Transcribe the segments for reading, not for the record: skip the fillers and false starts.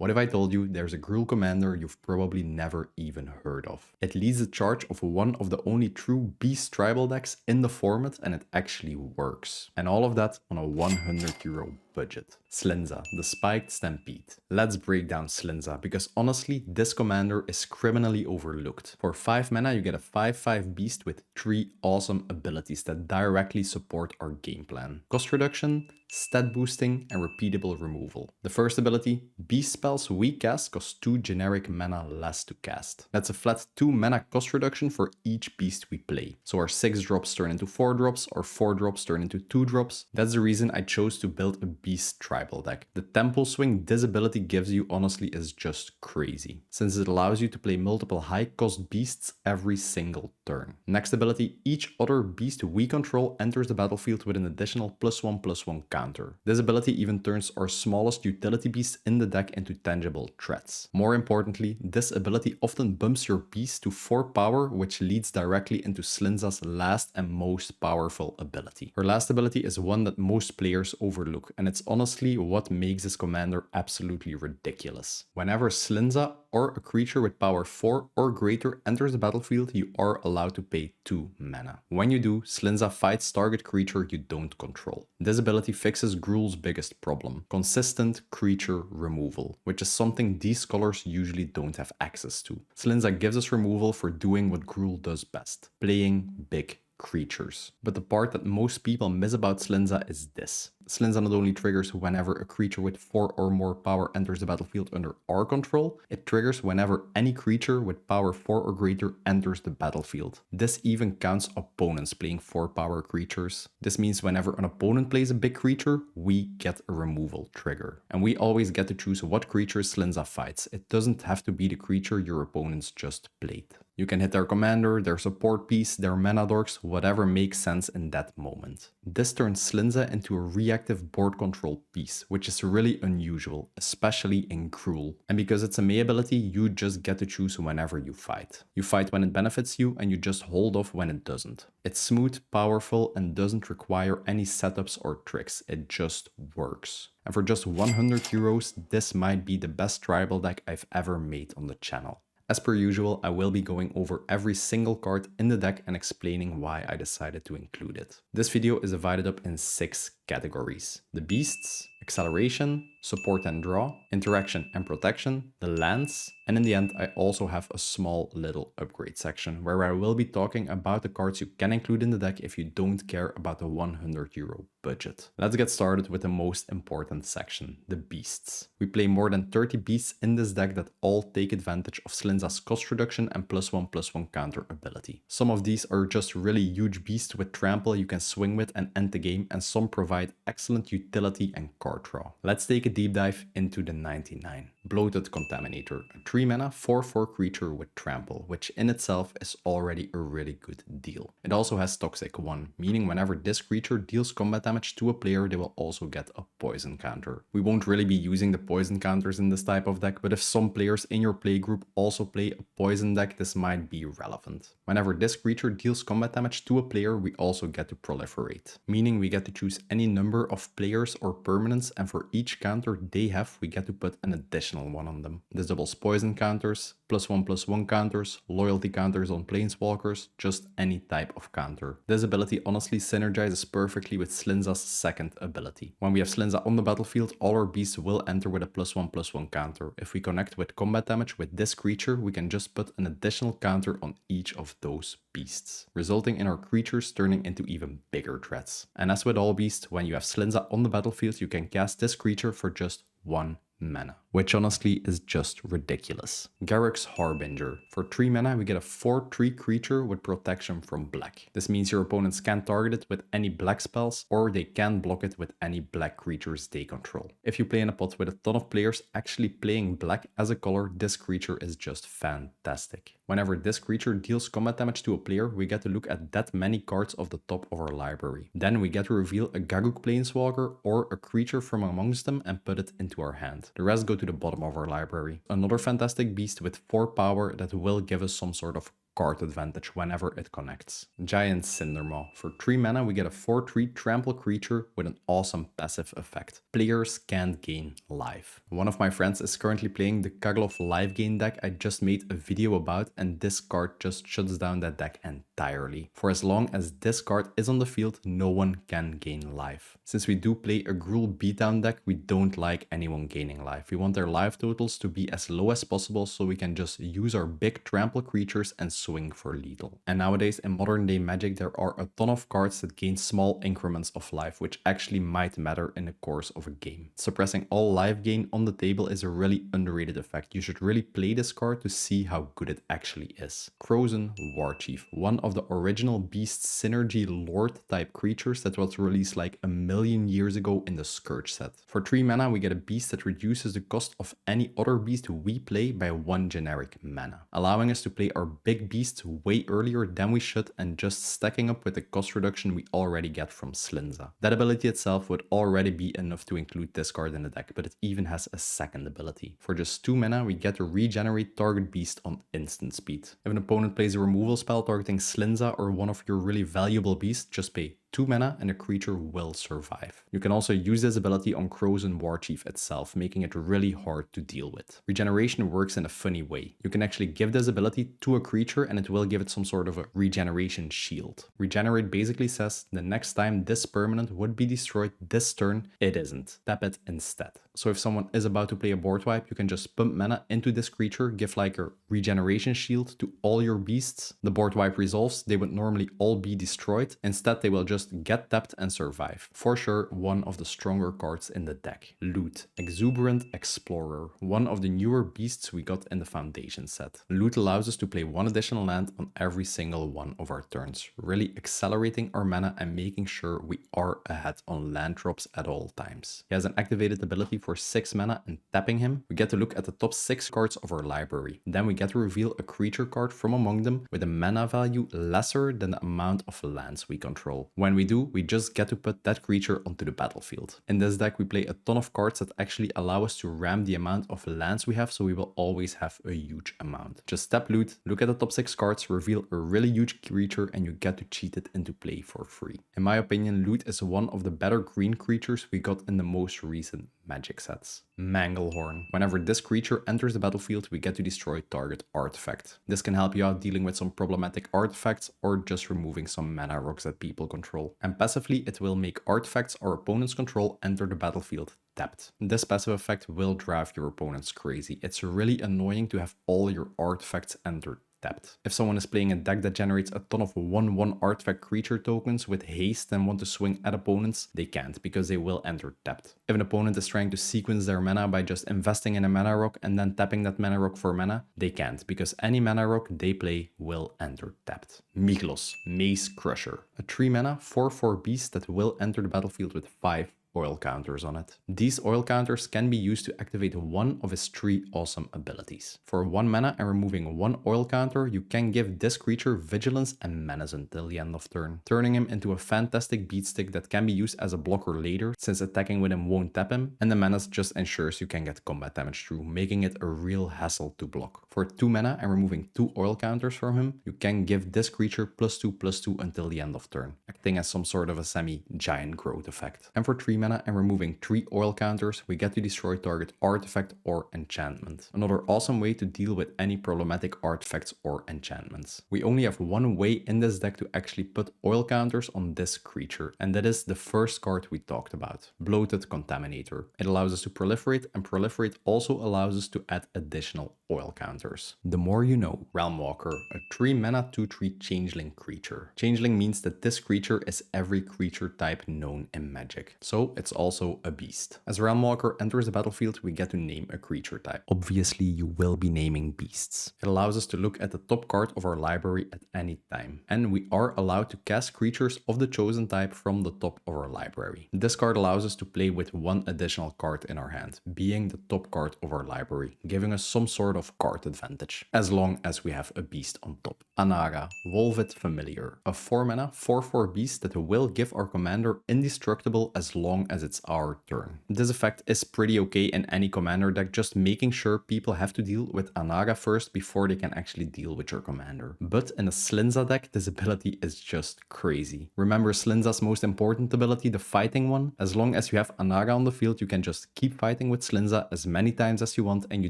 What if I told you there's a Gruul commander you've probably never even heard of? It leads the charge of one of the only true beast tribal decks in the format, and it actually works. And all of that on a €100 budget. Slinza, the Spiked Stampede. Let's break down Slinza, because honestly, this commander is criminally overlooked. For 5 mana, you get a 5/5 beast with 3 awesome abilities that directly support our game plan. Cost reduction, stat boosting, and repeatable removal. The first ability, beast spells we cast cost 2 generic mana less to cast. That's a flat 2 mana cost reduction for each beast we play. So our 6 drops turn into 4 drops, our 4 drops turn into 2 drops. That's the reason I chose to build a beast tribal deck. The tempo swing this ability gives you honestly is just crazy, since it allows you to play multiple high cost beasts every single turn. Next ability, each other beast we control enters the battlefield with an additional +1/+1 counter. This ability even turns our smallest utility beast in the deck into tangible threats. More importantly, this ability often bumps your beast to 4 power, which leads directly into Slinza's last and most powerful ability. Her last ability is one that most players overlook, and it's honestly what makes this commander absolutely ridiculous. Whenever Slinza or a creature with power 4 or greater enters the battlefield, you are allowed to pay 2 mana. When you do, Slinza fights target creature you don't control. This ability fixes Gruul's biggest problem, consistent creature removal, which is something these colors usually don't have access to. Slinza gives us removal for doing what Gruul does best, playing big creatures. But the part that most people miss about Slinza is this. Slinza not only triggers whenever a creature with 4 or more power enters the battlefield under our control, it triggers whenever any creature with power 4 or greater enters the battlefield. This even counts opponents playing 4 power creatures. This means whenever an opponent plays a big creature, we get a removal trigger. And we always get to choose what creature Slinza fights. It doesn't have to be the creature your opponents just played. You can hit their commander, their support piece, their mana dorks, whatever makes sense in that moment. This turns Slinza into a reactive board control piece, which is really unusual, especially in Gruul. And because it's a May ability, you just get to choose whenever you fight. You fight when it benefits you, and you just hold off when it doesn't. It's smooth, powerful, and doesn't require any setups or tricks. It just works. And for just €100, this might be the best tribal deck I've ever made on the channel. As per usual, I will be going over every single card in the deck and explaining why I decided to include it. This video is divided up in 6 categories: the beasts, acceleration, support and draw, interaction and protection, the lands, and in the end I also have a small little upgrade section where I will be talking about the cards you can include in the deck if you don't care about the €100 budget. Let's get started with the most important section, the beasts. We play more than 30 beasts in this deck that all take advantage of Slinza's cost reduction and +1/+1 counter ability. Some of these are just really huge beasts with trample you can swing with and end the game, and some provide excellent utility and card draw. Let's take a deep dive into the 99. Bloated Contaminator, a 3 mana 4/4 creature with trample, which in itself is already a really good deal. It also has Toxic 1, meaning whenever this creature deals combat damage to a player, they will also get a poison counter. We won't really be using the poison counters in this type of deck, but if some players in your playgroup also play a poison deck, this might be relevant. Whenever this creature deals combat damage to a player, we also get to proliferate, meaning we get to choose any number of players or permanents, and for each counter they have, we get to put an additional one on them. This doubles poison counters, +1/+1 counters, loyalty counters on planeswalkers, just any type of counter. This ability honestly synergizes perfectly with Slinza's second ability. When we have Slinza on the battlefield, all our beasts will enter with a +1/+1 counter. If we connect with combat damage with this creature, we can just put an additional counter on each of those beasts, resulting in our creatures turning into even bigger threats. And as with all beasts, when you have Slinza on the battlefield, you can cast this creature for just 1 mana, which honestly is just ridiculous. Garruk's Harbinger. For 3 mana, we get a 4/3 creature with protection from black. This means your opponents can't target it with any black spells, or they can block it with any black creatures they control. If you play in a pot with a ton of players actually playing black as a color, this creature is just fantastic. Whenever this creature deals combat damage to a player, we get to look at that many cards off the top of our library. Then we get to reveal a Garruk Planeswalker or a creature from amongst them and put it into our hand. The rest go to the bottom of our library. Another fantastic beast with 4 power that will give us some sort of card advantage whenever it connects. Giant Cindermaw. For 3 mana, we get a 4/3 trample creature with an awesome passive effect. Players can't gain life. One of my friends is currently playing the Kaglov life gain deck I just made a video about, and this card just shuts down that deck entirely. For as long as this card is on the field, no one can gain life. Since we do play a Gruul beatdown deck, we don't like anyone gaining life. We want their life totals to be as low as possible so we can just use our big trample creatures and swing for lethal. And nowadays in modern day Magic there are a ton of cards that gain small increments of life, which actually might matter in the course of a game. Suppressing all life gain on the table is a really underrated effect. You should really play this card to see how good it actually is. Frozen Warchief, one of the original Beast Synergy Lord type creatures that was released like a million years ago in the Scourge set. For 3 mana we get a beast that reduces the cost of any other beast we play by 1 generic mana, allowing us to play our big beasts way earlier than we should and just stacking up with the cost reduction we already get from Slinza. That ability itself would already be enough to include this card in the deck, but it even has a second ability. For just 2 mana we get to regenerate target beast on instant speed. If an opponent plays a removal spell targeting Slinza or one of your really valuable beasts, just pay 2 mana and the creature will survive. You can also use this ability on Frozen Warchief itself, making it really hard to deal with. Regeneration works in a funny way. You can actually give this ability to a creature and it will give it some sort of a regeneration shield. Regenerate basically says the next time this permanent would be destroyed this turn, it isn't. Tap it instead. So if someone is about to play a board wipe, you can just pump mana into this creature, give like a regeneration shield to all your beasts. The board wipe resolves, they would normally all be destroyed. Instead, they will just get tapped and survive. For sure, one of the stronger cards in the deck. Loot. Exuberant Explorer, one of the newer beasts we got in the Foundation set. Loot allows us to play 1 additional land on every single one of our turns, really accelerating our mana and making sure we are ahead on land drops at all times. He has an activated ability for 6 mana, and tapping him, we get to look at the top 6 cards of our library. Then we get to reveal a creature card from among them with a mana value lesser than the amount of lands we control. When we do, we just get to put that creature onto the battlefield. In this deck, we play a ton of cards that actually allow us to ram the amount of lands we have, so we will always have a huge amount. Just tap Loot, look at the top 6 cards, reveal a really huge creature, and you get to cheat it into play for free. In my opinion, Loot is one of the better green creatures we got in the most recent Magic sets. Manglehorn. Whenever this creature enters the battlefield, we get to destroy target artifact. This can help you out dealing with some problematic artifacts or just removing some mana rocks that people control. And passively, it will make artifacts our opponents control enter the battlefield tapped. This passive effect will drive your opponents crazy. It's really annoying to have all your artifacts enter tapped. If someone is playing a deck that generates a ton of 1/1 artifact creature tokens with haste and want to swing at opponents, they can't because they will enter tapped. If an opponent is trying to sequence their mana by just investing in a mana rock and then tapping that mana rock for mana, they can't because any mana rock they play will enter tapped. Miklos, Maze Crusher, a 3 mana 4/4 beast that will enter the battlefield with 5 oil counters on it. These oil counters can be used to activate one of his 3 awesome abilities. For 1 mana and removing 1 oil counter, you can give this creature Vigilance and Menace until the end of turn, turning him into a fantastic beatstick that can be used as a blocker later, since attacking with him won't tap him, and the Menace just ensures you can get combat damage through, making it a real hassle to block. For 2 mana and removing 2 oil counters from him, you can give this creature +2/+2 until the end of turn, acting as some sort of a semi-giant growth effect. And for 3 mana and removing 3 oil counters, we get to destroy target artifact or enchantment. Another awesome way to deal with any problematic artifacts or enchantments. We only have one way in this deck to actually put oil counters on this creature, and that is the first card we talked about, Bloated Contaminator. It allows us to proliferate, and proliferate also allows us to add additional oil counters. The more you know. Realmwalker, a 3 mana 2/3 changeling creature. Changeling means that this creature is every creature type known in Magic, so it's also a beast. As Realmwalker enters the battlefield, we get to name a creature type. Obviously, you will be naming beasts. It allows us to look at the top card of our library at any time, and we are allowed to cast creatures of the chosen type from the top of our library. This card allows us to play with 1 additional card in our hand, being the top card of our library, giving us some sort of of card advantage, as long as we have a beast on top. Anaga, Volvid Familiar, a 4-mana 4/4 beast that will give our commander indestructible as long as it's our turn. This effect is pretty okay in any commander deck, just making sure people have to deal with Anaga first before they can actually deal with your commander. But in a Slinza deck, this ability is just crazy. Remember Slinza's most important ability, the fighting one? As long as you have Anaga on the field, you can just keep fighting with Slinza as many times as you want, and you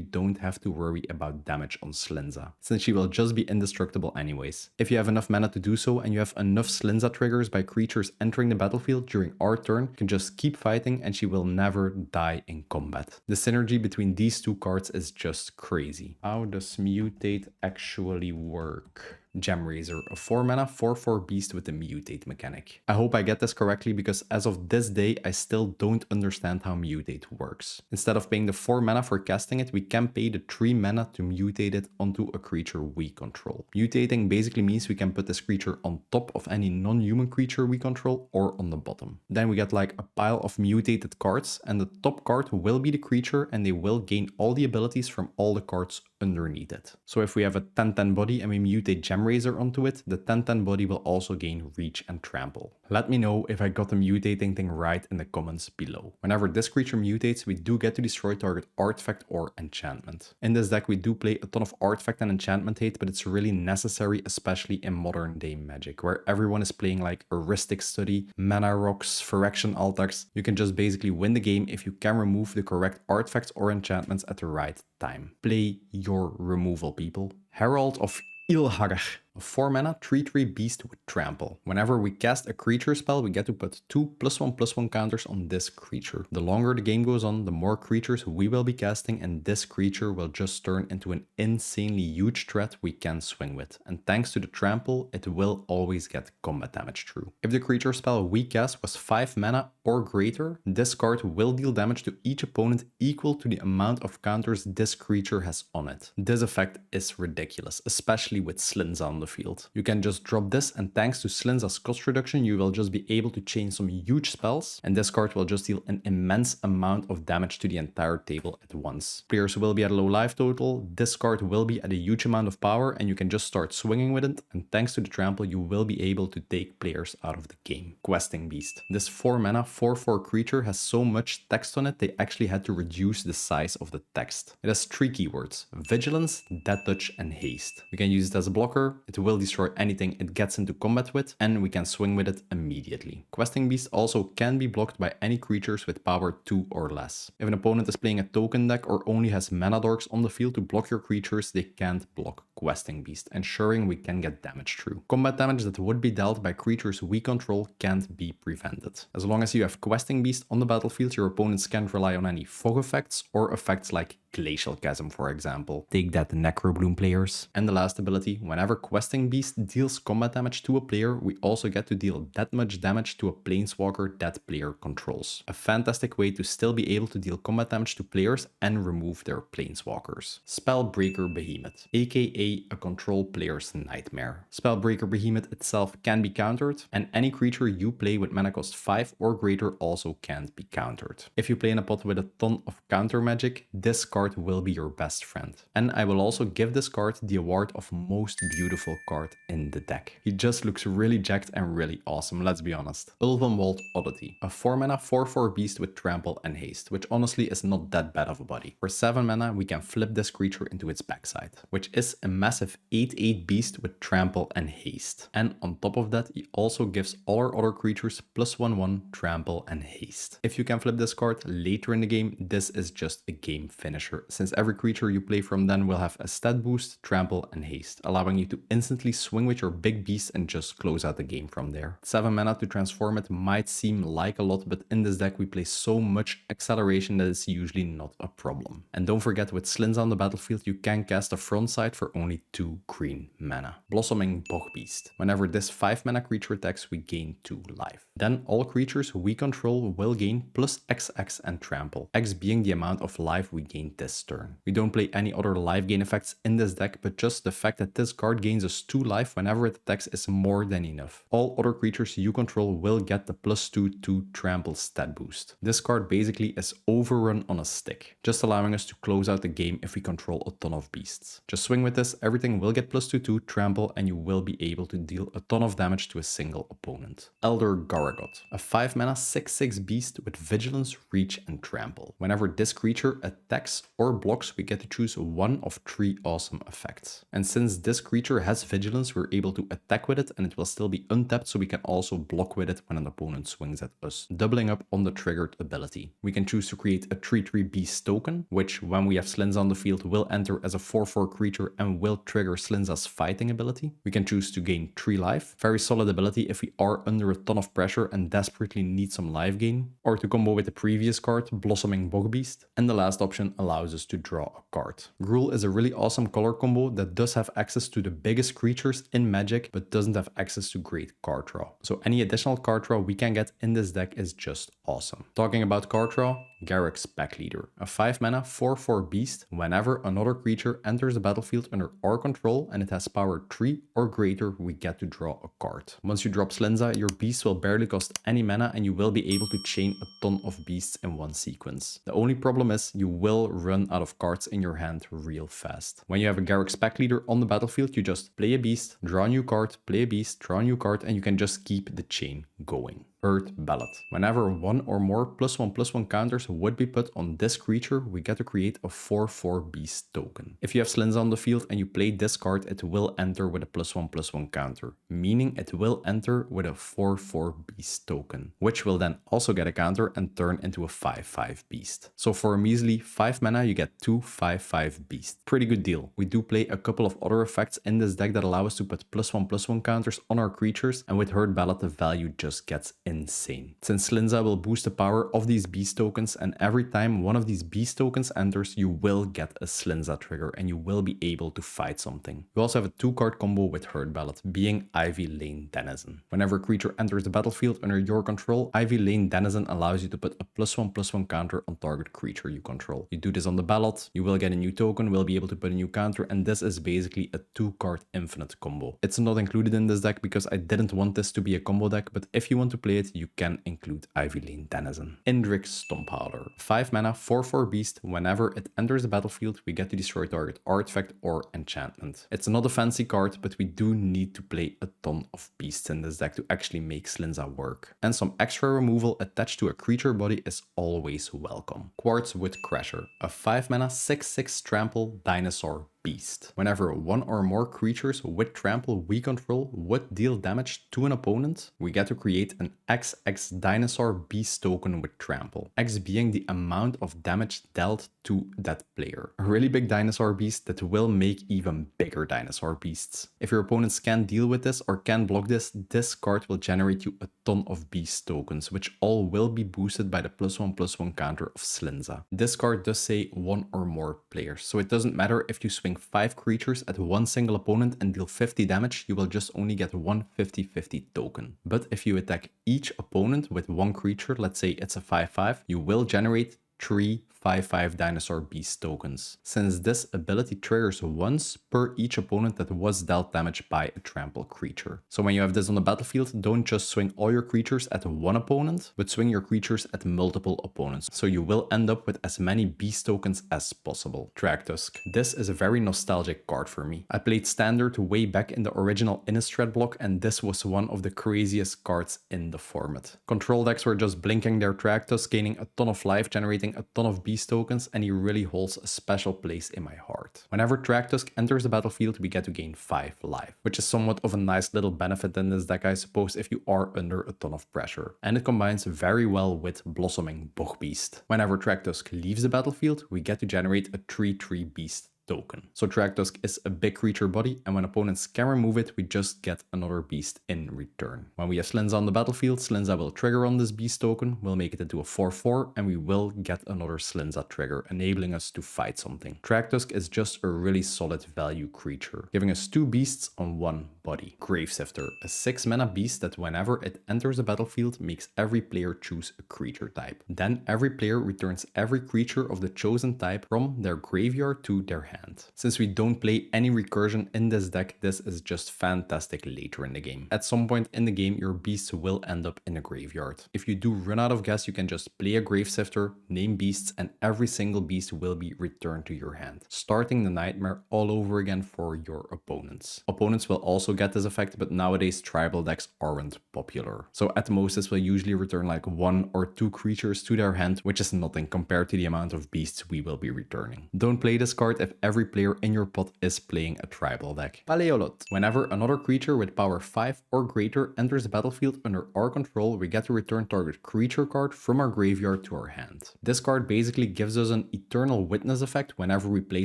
don't have to worry about damage on Slinza, since she will just be indestructible anyways. If you have enough mana to do so, and you have enough Slinza triggers by creatures entering the battlefield during our turn, you can just keep fighting and she will never die in combat. The synergy between these two cards is just crazy. How does Mutate actually work? Gemrazor, a 4-mana 4/4 beast with a mutate mechanic. I hope I get this correctly, because as of this day I still don't understand how mutate works. Instead of paying the 4 mana for casting it, we can pay the 3 mana to mutate it onto a creature we control. Mutating basically means we can put this creature on top of any non-human creature we control or on the bottom. Then we get like a pile of mutated cards, and the top card will be the creature and they will gain all the abilities from all the cards underneath it. So if we have a 10/10 body and we mutate Gemrazor onto it, the 10/10 body will also gain reach and trample. Let me know if I got the mutating thing right in the comments below. Whenever this creature mutates, we do get to destroy target artifact or enchantment. In this deck we do play a ton of artifact and enchantment hate, but it's really necessary, especially in modern day Magic, where everyone is playing like Heuristic Study, Mana Rocks, Phyrexian Altax. You can just basically win the game if you can remove the correct artifacts or enchantments at the right time. Play your removal, people. Herald of Ilharg, a 4-mana 3/3 beast with trample. Whenever we cast a creature spell, we get to put 2 +1/+1 counters on this creature. The longer the game goes on, the more creatures we will be casting, and this creature will just turn into an insanely huge threat we can swing with. And thanks to the trample, it will always get combat damage through. If the creature spell we cast was 5 mana or greater, this card will deal damage to each opponent equal to the amount of counters this creature has on it. This effect is ridiculous, especially with Slinza on the field. You can just drop this, and thanks to Slinza's cost reduction, you will just be able to chain some huge spells, and this card will just deal an immense amount of damage to the entire table at once. Players will be at a low life total, this card will be at a huge amount of power, and you can just start swinging with it, and thanks to the trample, you will be able to take players out of the game. Questing Beast. This 4-mana 4/4 creature has so much text on it, they actually had to reduce the size of the text. It has 3 keywords: Vigilance, Death Touch, and Haste. We can use it as a blocker, it will destroy anything it gets into combat with, and we can swing with it immediately. Questing Beast also can be blocked by any creatures with power 2 or less. If an opponent is playing a token deck or only has mana dorks on the field to block your creatures, they can't block Questing Beast, ensuring we can get damage through. Combat damage that would be dealt by creatures we control can't be prevented. As long as you have Questing Beast on the battlefield, your opponents can't rely on any fog effects or effects like Glacial Chasm, for example. Take that, Necrobloom players. And the last ability, whenever Questing Beast deals combat damage to a player, we also get to deal that much damage to a planeswalker that player controls. A fantastic way to still be able to deal combat damage to players and remove their planeswalkers. Spellbreaker Behemoth, aka a control player's nightmare. Spellbreaker Behemoth itself can be countered, and any creature you play with mana cost 5 or greater also can't be countered. If you play in a pot with a ton of counter magic, this card will be your best friend. And I will also give this card the award of most beautiful card in the deck. He just looks really jacked and really awesome, let's be honest. Ulvenwald Oddity, a 4-mana 4/4 beast with trample and haste, which honestly is not that bad of a body. For 7 mana, we can flip this creature into its backside, which is a massive 8/8 beast with trample and haste. And on top of that, he also gives all our other creatures +1/1 trample and haste. If you can flip this card later in the game, this is just a game finisher, since every creature you play from then will have a stat boost, trample, and haste, allowing you to instantly swing with your big beast and just close out the game from there. 7 mana to transform it might seem like a lot, but in this deck we play so much acceleration that it's usually not a problem. And don't forget, with Slinza on the battlefield, you can cast a front side for only only 2 green mana. Blossoming Bogbeast. Whenever this 5 mana creature attacks, we gain 2 life. Then all creatures we control will gain plus XX and trample, X being the amount of life we gain this turn. We don't play any other life gain effects in this deck, but just the fact that this card gains us 2 life whenever it attacks is more than enough. All other creatures you control will get the +2/2 trample stat boost. This card basically is overrun on a stick, just allowing us to close out the game if we control a ton of beasts. Just swing with this, everything will get +2/2 trample and you will be able to deal a ton of damage to a single opponent. Elder Garagot, a 5 mana 6/6 beast with vigilance, reach and trample. Whenever this creature attacks or blocks, we get to choose one of 3 awesome effects. And since this creature has vigilance, we're able to attack with it and it will still be untapped, so we can also block with it when an opponent swings at us, doubling up on the triggered ability. We can choose to create a 3/3 beast token, which when we have Slinza on the field will enter as a 4/4 creature and will trigger Slinza's fighting ability. We can choose to gain 3 life, very solid ability if we are under a ton of pressure and desperately need some life gain, or to combo with the previous card, Blossoming Bogbeast. And the last option allows us to draw a card. Gruul is a really awesome color combo that does have access to the biggest creatures in Magic, but doesn't have access to great card draw. So any additional card draw we can get in this deck is just awesome. Talking about card draw, Garruk's Packleader, a 5 mana 4/4 beast. Whenever another creature enters the battlefield under our control and it has power 3 or greater, we get to draw a card. Once you drop Slinza, your beast will barely cost any mana and you will be able to chain a ton of beasts in one sequence. The only problem is you will run out of cards in your hand real fast. When you have a Garruk's Packleader on the battlefield, you just play a beast, draw a new card, play a beast, draw a new card, and you can just keep the chain going. Earth Ballad. Whenever one or more +1/+1 counters would be put on this creature, we get to create a 4/4 beast token. If you have Slinza on the field and you play this card, it will enter with a +1/+1 counter, meaning it will enter with a 4/4 beast token, which will then also get a counter and turn into a 5/5 beast. So for a measly 5 mana, you get 2 5/5 beasts. Pretty good deal. We do play a couple of other effects in this deck that allow us to put +1/+1 counters on our creatures, and with Earth Ballad the value just gets insane. Since Slinza will boost the power of these beast tokens, and every time one of these beast tokens enters, you will get a Slinza trigger and you will be able to fight something. We also have a 2-card combo with Earth Ballad, being Ivy Lane Denizen. Whenever a creature enters the battlefield under your control, Ivy Lane Denizen allows you to put a +1/+1 counter on target creature you control. You do this on the ballot, you will get a new token, will be able to put a new counter, and this is basically a 2-card infinite combo. It's not included in this deck because I didn't want this to be a combo deck, but if you want to play it, you can include Ivy Lane Denizen. Indrik's Stomphowler, 5 mana 4/4 beast. Whenever it enters the battlefield, we get to destroy target artifact or enchantment. It's not a fancy card, but we do need to play a ton of beasts in this deck to actually make Slinza work. And some extra removal attached to a creature body is always welcome. Quartzwood Crasher, a 5 mana 6/6 trample dinosaur beast. Whenever one or more creatures with trample we control would deal damage to an opponent, we get to create an XX dinosaur beast token with trample, X being the amount of damage dealt to that player. A really big dinosaur beast that will make even bigger dinosaur beasts. If your opponents can't deal with this or can block this, this card will generate you a ton of beast tokens, which all will be boosted by the +1/+1 counter of Slinza. This card does say one or more players, so it doesn't matter if you swing 5 creatures at one single opponent and deal 50 damage, you will just only get one 50/50 token. But if you attack each opponent with one creature, let's say it's a 5/5, you will generate 3 5/5 dinosaur beast tokens, since this ability triggers once per each opponent that was dealt damage by a trample creature. So when you have this on the battlefield, don't just swing all your creatures at one opponent, but swing your creatures at multiple opponents, so you will end up with as many beast tokens as possible. Traktusk. This is a very nostalgic card for me. I played Standard way back in the original Innistrad block, and this was one of the craziest cards in the format. Control decks were just blinking their Traktusk, gaining a ton of life, generating a ton of beast tokens, and he really holds a special place in my heart. Whenever Traktusk enters the battlefield, we get to gain 5 life, which is somewhat of a nice little benefit in this deck, I suppose, if you are under a ton of pressure. And it combines very well with Blossoming Bogbeast. Whenever Traktusk leaves the battlefield, we get to generate a 3/3 beast token. So Traktusk is a big creature body, and when opponents can remove it, we just get another beast in return. When we have Slinza on the battlefield, Slinza will trigger on this beast token, we'll make it into a 4/4, and we will get another Slinza trigger, enabling us to fight something. Traktusk is just a really solid value creature, giving us 2 beasts on 1 body. Gravesifter, a 6 mana beast that whenever it enters the battlefield makes every player choose a creature type. Then every player returns every creature of the chosen type from their graveyard to their hand. Since we don't play any recursion in this deck, this is just fantastic later in the game. At some point in the game, your beasts will end up in a graveyard. If you do run out of gas, you can just play a Gravesifter, name beasts, and every single beast will be returned to your hand, starting the nightmare all over again for your opponents. Opponents will also get this effect, but nowadays tribal decks aren't popular. So at most, this will usually return like 1 or 2 creatures to their hand, which is nothing compared to the amount of beasts we will be returning. Don't play this card if every player in your pot is playing a tribal deck. Paleolot. Whenever another creature with power 5 or greater enters the battlefield under our control, we get to return target creature card from our graveyard to our hand. This card basically gives us an Eternal Witness effect whenever we play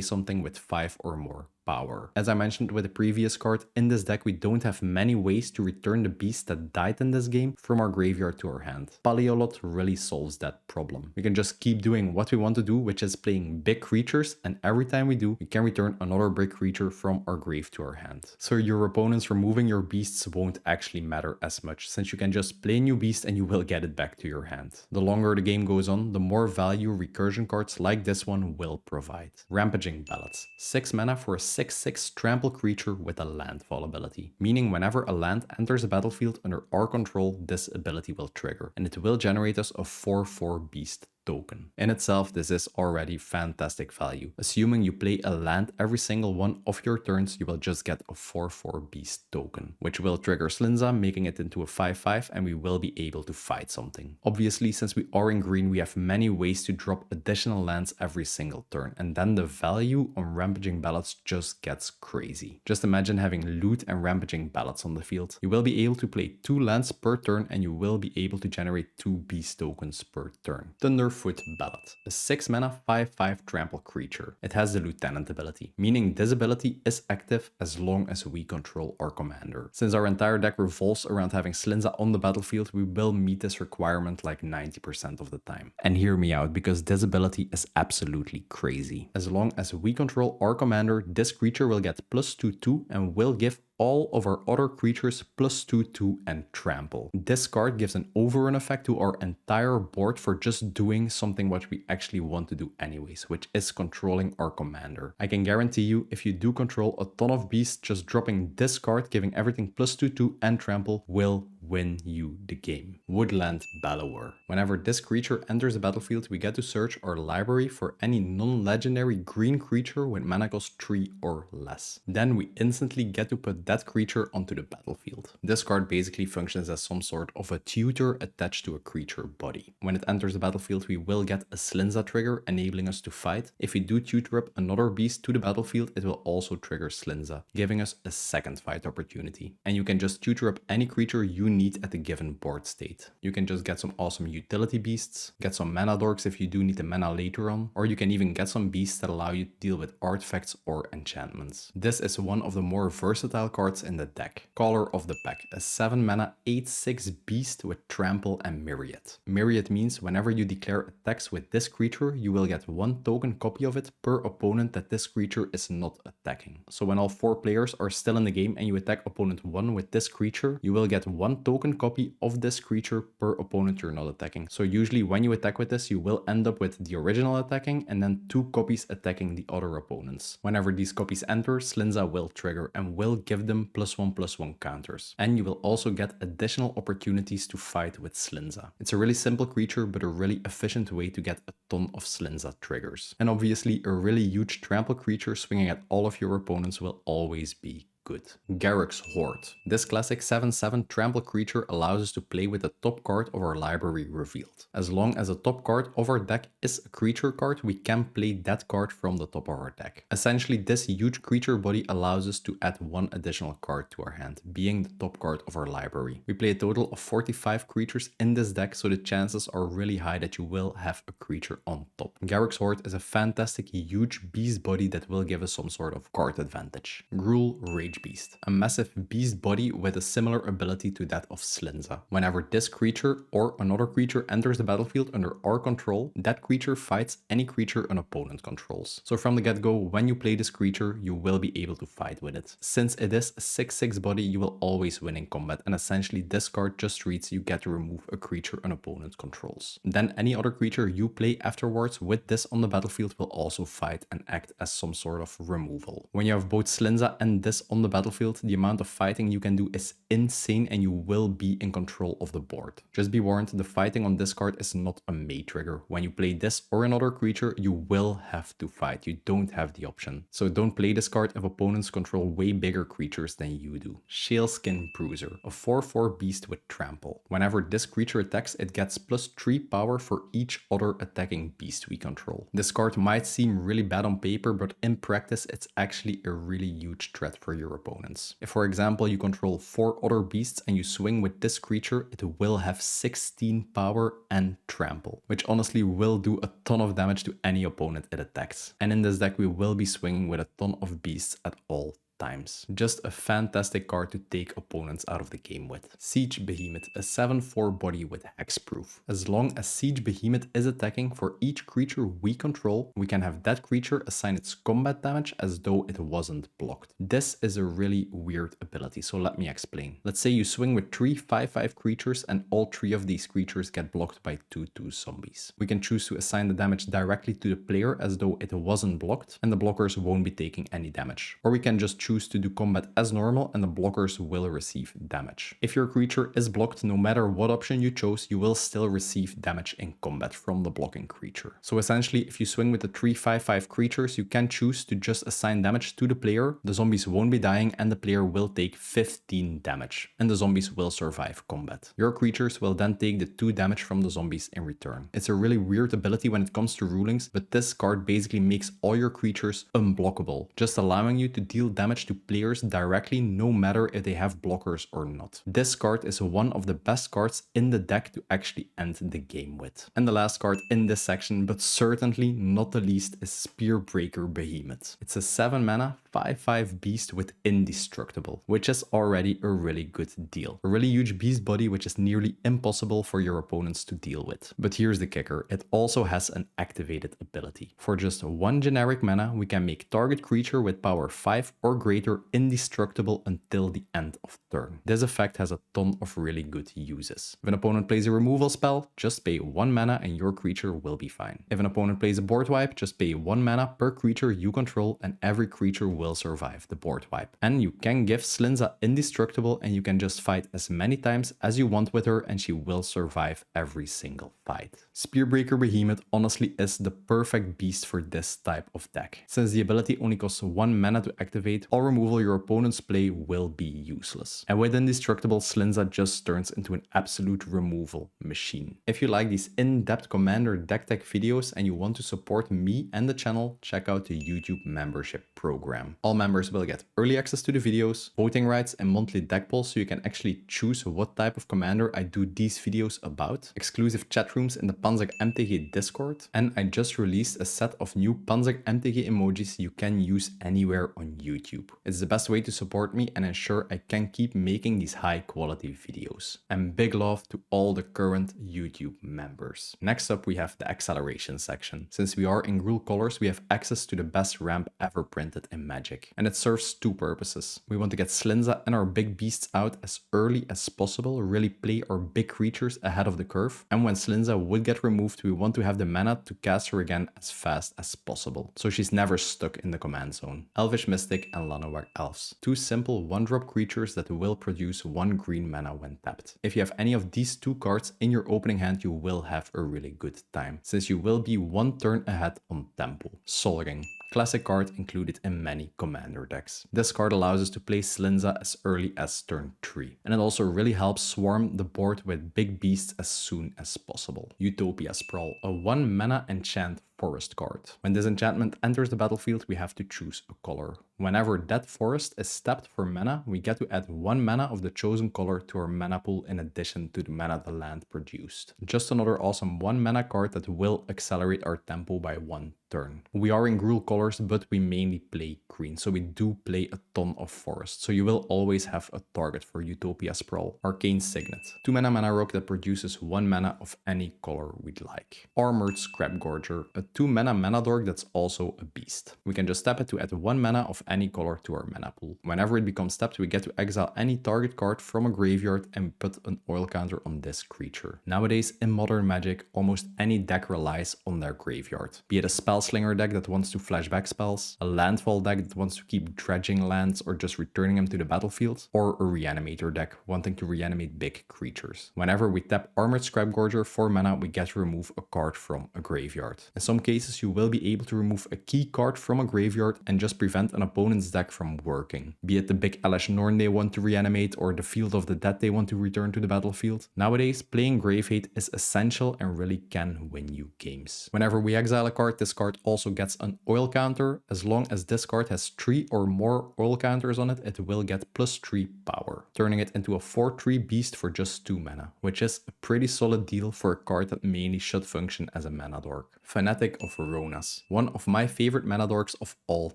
something with 5 or more power. As I mentioned with the previous card, in this deck we don't have many ways to return the beast that died in this game from our graveyard to our hand. Paleolot really solves that problem. We can just keep doing what we want to do, which is playing big creatures, and every time we do, we can return another big creature from our grave to our hand. So your opponents removing your beasts won't actually matter as much, since you can just play a new beast and you will get it back to your hand. The longer the game goes on, the more value recursion cards like this one will provide. Rampaging Ballots. 6 mana for a 6/6 trample creature with a landfall ability, meaning whenever a land enters the battlefield under our control, this ability will trigger, and it will generate us a 4/4 beast token. In itself, this is already fantastic value. Assuming you play a land every single one of your turns, you will just get a 4/4 beast token, which will trigger Slinza, making it into a 5/5, and we will be able to fight something. Obviously, since we are in green, we have many ways to drop additional lands every single turn, and then the value on Rampaging Ballots just gets crazy. Just imagine having Loot and Rampaging Ballots on the field. You will be able to play 2 lands per turn, and you will be able to generate 2 beast tokens per turn. Thunderfoot Ballot, a 6 mana 5/5 trample creature. It has the Lieutenant ability, meaning this ability is active as long as we control our commander. Since our entire deck revolves around having Slinza on the battlefield, we will meet this requirement like 90% of the time. And hear me out, because this ability is absolutely crazy. As long as we control our commander, this creature will get +2/2 and will give all of our other creatures +2/2 and trample. This card gives an overrun effect to our entire board for just doing something what we actually want to do anyways, which is controlling our commander. I can guarantee you, if you do control a ton of beasts, just dropping this card, giving everything +2/2 and trample, will win you the game. Woodland Bellower. Whenever this creature enters the battlefield, we get to search our library for any non-legendary green creature with mana cost 3 or less. Then we instantly get to put that creature onto the battlefield. This card basically functions as some sort of a tutor attached to a creature body. When it enters the battlefield, we will get a Slinza trigger, enabling us to fight. If we do tutor up another beast to the battlefield, it will also trigger Slinza, giving us a second fight opportunity. And you can just tutor up any creature you need at the given board state. You can just get some awesome utility beasts, get some mana dorks if you do need the mana later on, or you can even get some beasts that allow you to deal with artifacts or enchantments. This is one of the more versatile cards in the deck. Caller of the Pack, a 7 mana 8/6 beast with trample and myriad. Myriad means whenever you declare attacks with this creature, you will get 1 token copy of it per opponent that this creature is not attacking. So when all 4 players are still in the game and you attack opponent 1 with this creature, you will get 1 token copy of this creature per opponent you're not attacking. So usually when you attack with this, you will end up with the original attacking and then 2 copies attacking the other opponents. Whenever these copies enter, Slinza will trigger and will give them +1/+1 counters. And you will also get additional opportunities to fight with Slinza. It's a really simple creature, but a really efficient way to get a ton of Slinza triggers. And obviously a really huge trample creature swinging at all of your opponents will always be good. Garruk's Horde. This classic 7/7 trample creature allows us to play with the top card of our library revealed. As long as the top card of our deck is a creature card, we can play that card from the top of our deck. Essentially, this huge creature body allows us to add one additional card to our hand, being the top card of our library. We play a total of 45 creatures in this deck, so the chances are really high that you will have a creature on top. Garruk's Horde is a fantastic huge beast body that will give us some sort of card advantage. Gruul Rage Beast. A massive beast body with a similar ability to that of Slinza. Whenever this creature or another creature enters the battlefield under our control, that creature fights any creature an opponent controls. So from the get-go, when you play this creature, you will be able to fight with it. Since it is a 6/6 body, you will always win in combat, and essentially this card just reads you get to remove a creature an opponent controls. Then any other creature you play afterwards with this on the battlefield will also fight and act as some sort of removal. When you have both Slinza and this on the battlefield, the amount of fighting you can do is insane and you will be in control of the board. Just be warned, the fighting on this card is not a May trigger. When you play this or another creature, you will have to fight. You don't have the option. So don't play this card if opponents control way bigger creatures than you do. Shaleskin Bruiser, a 4/4 beast with trample. Whenever this creature attacks, it gets +3 power for each other attacking beast we control. This card might seem really bad on paper, but in practice it's actually a really huge threat for your opponents. If for example you control 4 other beasts and you swing with this creature, it will have 16 power and trample, which honestly will do a ton of damage to any opponent it attacks. And in this deck we will be swinging with a ton of beasts at all times. Just a fantastic card to take opponents out of the game with. Siege Behemoth, a 7/4 body with hexproof. As long as Siege Behemoth is attacking, for each creature we control, we can have that creature assign its combat damage as though it wasn't blocked. This is a really weird ability, so let me explain. Let's say you swing with 3 5/5 creatures and all 3 of these creatures get blocked by 2/2 zombies. We can choose to assign the damage directly to the player as though it wasn't blocked and the blockers won't be taking any damage. Or we can just choose to do combat as normal and the blockers will receive damage. If your creature is blocked, no matter what option you chose, you will still receive damage in combat from the blocking creature. So essentially, if you swing with the 3 5/5 creatures, you can choose to just assign damage to the player, the zombies won't be dying and the player will take 15 damage and the zombies will survive combat. Your creatures will then take the 2 damage from the zombies in return. It's a really weird ability when it comes to rulings, but this card basically makes all your creatures unblockable, just allowing you to deal damage to players directly no matter if they have blockers or not. This card is one of the best cards in the deck to actually end the game with. And the last card in this section, but certainly not the least, is Spearbreaker Behemoth. It's a 7 mana 5/5 beast with indestructible, which is already a really good deal. A really huge beast body which is nearly impossible for your opponents to deal with. But here's the kicker, it also has an activated ability. For just 1 generic mana, we can make target creature with power 5 or greater indestructible until the end of turn. This effect has a ton of really good uses. If an opponent plays a removal spell, just pay 1 mana and your creature will be fine. If an opponent plays a board wipe, just pay 1 mana per creature you control and every creature will survive the board wipe. And you can give Slinza indestructible and you can just fight as many times as you want with her and she will survive every single fight. Spearbreaker Behemoth honestly is the perfect beast for this type of deck. Since the ability only costs 1 mana to activate, all removal your opponent's play will be useless. And with indestructible, Slinza just turns into an absolute removal machine. If you like these in-depth Commander deck tech videos and you want to support me and the channel, check out the YouTube membership program. All members will get early access to the videos, voting rights and monthly deck polls so you can actually choose what type of Commander I do these videos about, exclusive chat rooms in the Panzer MTG Discord, and I just released a set of new Panzer MTG emojis you can use anywhere on YouTube. It's the best way to support me and ensure I can keep making these high quality videos. And big love to all the current YouTube members. Next up we have the acceleration section. Since we are in Gruul colors, we have access to the best ramp ever printed in Magic. And it serves 2 purposes. We want to get Slinza and our big beasts out as early as possible, really play our big creatures ahead of the curve. And when Slinza would get removed, we want to have the mana to cast her again as fast as possible, so she's never stuck in the command zone. Elvish Mystic and Llanowar Elves. 2 simple 1-drop creatures that will produce 1 green mana when tapped. If you have any of these 2 cards in your opening hand, you will have a really good time, since you will be 1 turn ahead on tempo. Solring. Classic card included in many commander decks. This card allows us to play Slinza as early as turn 3. And it also really helps swarm the board with big beasts as soon as possible. Utopia Sprawl, a 1 mana enchant forest card. When this enchantment enters the battlefield, we have to choose a color. Whenever that forest is tapped for mana, we get to add 1 mana of the chosen color to our mana pool in addition to the mana the land produced. Just another awesome 1 mana card that will accelerate our tempo by 1 turn. We are in Gruul colors, but we mainly play green, so we do play a ton of forest. So you will always have a target for Utopia Sprawl. Arcane Signet, 2 mana rock that produces 1 mana of any color we'd like. Armored Scrapgorger, a 2 mana dork that's also a beast. We can just tap it to add 1 mana of any color to our mana pool. Whenever it becomes tapped, we get to exile any target card from a graveyard and put an oil counter on this creature. Nowadays, in Modern Magic, almost any deck relies on their graveyard. Be it a Spellslinger deck that wants to flashback spells, a Landfall deck that wants to keep dredging lands or just returning them to the battlefield, or a Reanimator deck wanting to reanimate big creatures. Whenever we tap Armored Scrapgorger for mana, we get to remove a card from a graveyard. In some cases, you will be able to remove a key card from a graveyard and just prevent an opponent's deck from working. Be it the big Elesh Norn they want to reanimate or the Field of the Dead they want to return to the battlefield. Nowadays, playing Grave Hate is essential and really can win you games. Whenever we exile a card, this card also gets an oil counter. As long as this card has 3 or more oil counters on it, it will get +3 power, turning it into a 4/3 beast for just 2 mana, which is a pretty solid deal for a card that mainly should function as a mana dork. Fanatic of Ronas, one of my favorite mana dorks of all